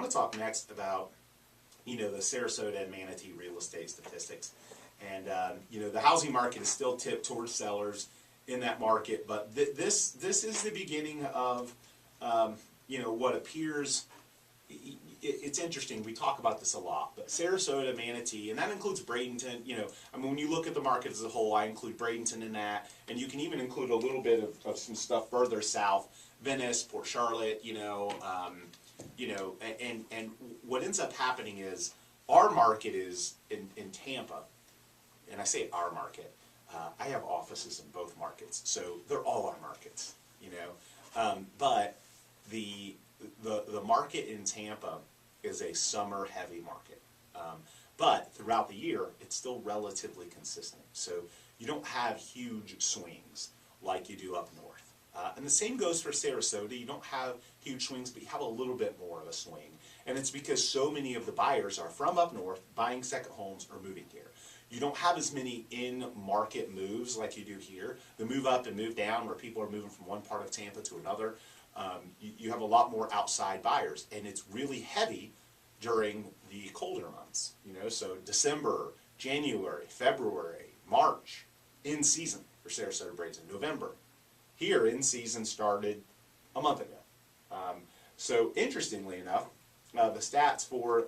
want to talk next about, the Sarasota and Manatee real estate statistics. And, the housing market is still tipped towards sellers in that market, but this is the beginning of, what appears, it's interesting, we talk about this a lot, but Sarasota, Manatee, and that includes Bradenton, when you look at the market as a whole, I include Bradenton in that, and you can even include a little bit of some stuff further south, Venice, Port Charlotte, and what ends up happening is our market is in Tampa, and I say our market, I have offices in both markets, so they're all our markets, but the market in Tampa is a summer heavy market, but throughout the year it's still relatively consistent, so you don't have huge swings like you do up north. And the same goes for Sarasota. You don't have huge swings, but you have a little bit more of a swing. And it's because so many of the buyers are from up north, buying second homes or moving here. You don't have as many in-market moves like you do here. The move up and move down where people are moving from one part of Tampa to another. You have a lot more outside buyers. And it's really heavy during the colder months. So December, January, February, March, in season for Sarasota, Bradenton, November. Here, in season started a month ago. So interestingly enough, the stats for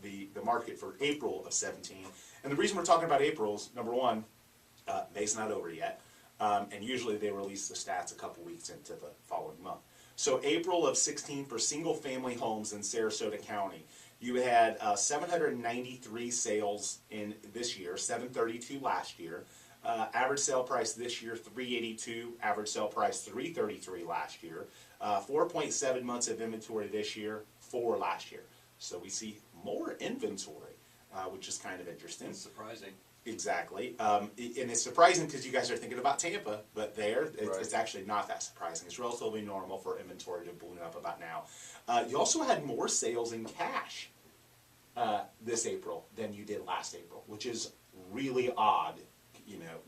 the market for April of 17, and the reason we're talking about April is, number one, May's not over yet, and usually they release the stats a couple weeks into the following month. So April of 16 for single family homes in Sarasota County, you had 793 sales in this year, 732 last year. Average sale price this year, $382. Average sale price, $333 last year. 4.7 months of inventory this year, 4 last year. So we see more inventory, which is kind of interesting. It's surprising. Exactly. And it's surprising because you guys are thinking about Tampa, but it's actually not that surprising. It's relatively normal for inventory to balloon up about now. You also had more sales in cash this April than you did last April, which is really odd.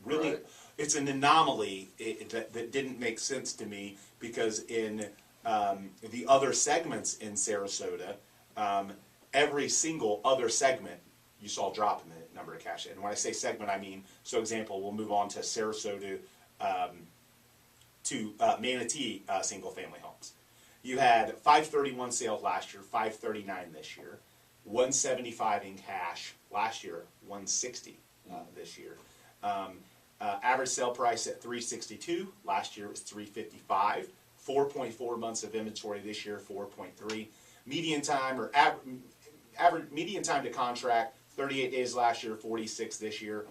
Really, right. It's an anomaly that didn't make sense to me because in the other segments in Sarasota, every single other segment you saw a drop in the number of cash. And when I say segment, I mean, so example, we'll move on to Sarasota to Manatee single family homes. You had 531 sales last year, 539 this year, 175 in cash last year, 160 this year. Average sale price at $362. Last year it was $355. 4.4 months of inventory this year, 4.3. Median time or average median time to contract, 38 days last year, 46 this year,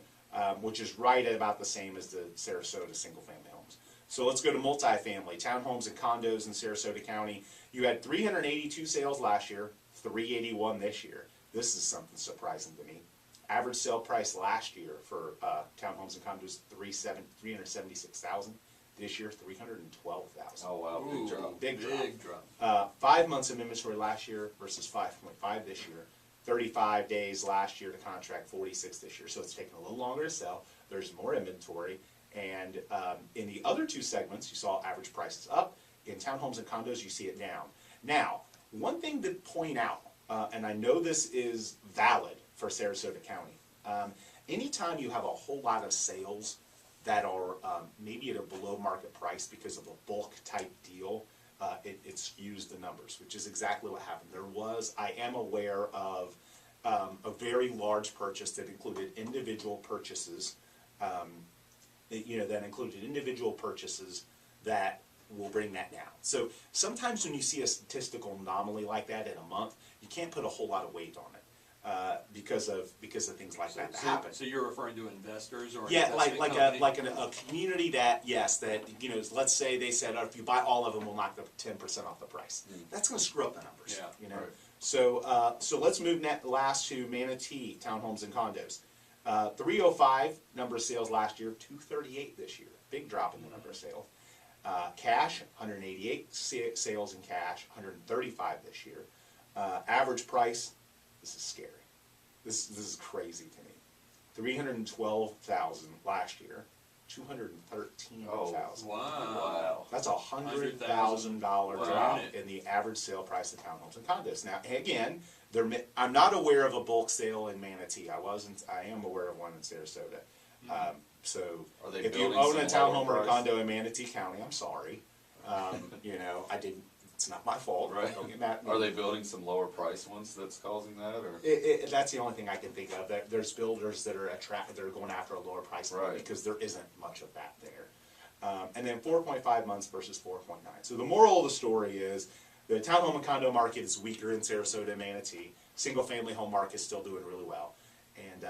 which is right at about the same as the Sarasota single family homes. So let's go to multifamily, townhomes and condos in Sarasota County. You had 382 sales last year, 381 this year. This is something surprising to me. Average sale price last year for townhomes and condos, $376,000. This year, $312,000. Oh wow, Ooh, big drop. Big drop. 5 months of inventory last year versus 5.5 this year. 35 days last year to contract, 46 this year. So it's taking a little longer to sell. There's more inventory. And in the other two segments, you saw average prices up. In townhomes and condos, you see it down. Now, one thing to point out, and I know this is valid for Sarasota County, anytime you have a whole lot of sales that are maybe at a below market price because of a bulk type deal, it skews the numbers, which is exactly what happened. I am aware of a very large purchase that included individual purchases, that will bring that down. So sometimes when you see a statistical anomaly like that in a month, you can't put a whole lot of weight on it. Because of things like that happen. So you're referring to investors or like a community that let's say they said, oh, if you buy all of them, we'll knock the 10% off the price. That's going to screw up the numbers. Yeah, right. So let's move last to Manatee townhomes and condos. 305 number of sales last year, 238 this year. Big drop in the number of sales. Cash 188 sales in cash, 135 this year. Average price. This is scary. This is crazy to me. $312,000 last year, $213,000. Wow. That's $100,000 per drop unit. in the average sale price of townhomes and condos. Now, again, I'm not aware of a bulk sale in Manatee. I am aware of one in Sarasota. So Are they if you building own a some lower townhome or a price? condo in Manatee County, I'm sorry. You know, I didn't. It's not my fault. Right. Don't get mad at me. Are they building some lower price ones that's causing that, or? That's the only thing I can think of. There's builders that are they're going after a lower price point Right. because there isn't much of that there. And then 4.5 months versus 4.9. So the moral of the story is the townhome and condo market is weaker in Sarasota and Manatee. Single family home market is still doing really well. And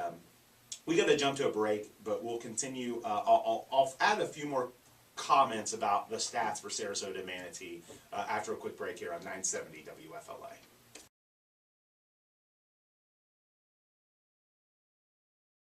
we got to jump to a break, but we'll continue. I'll add a few more comments about the stats for Sarasota and Manatee after a quick break here on 970 WFLA.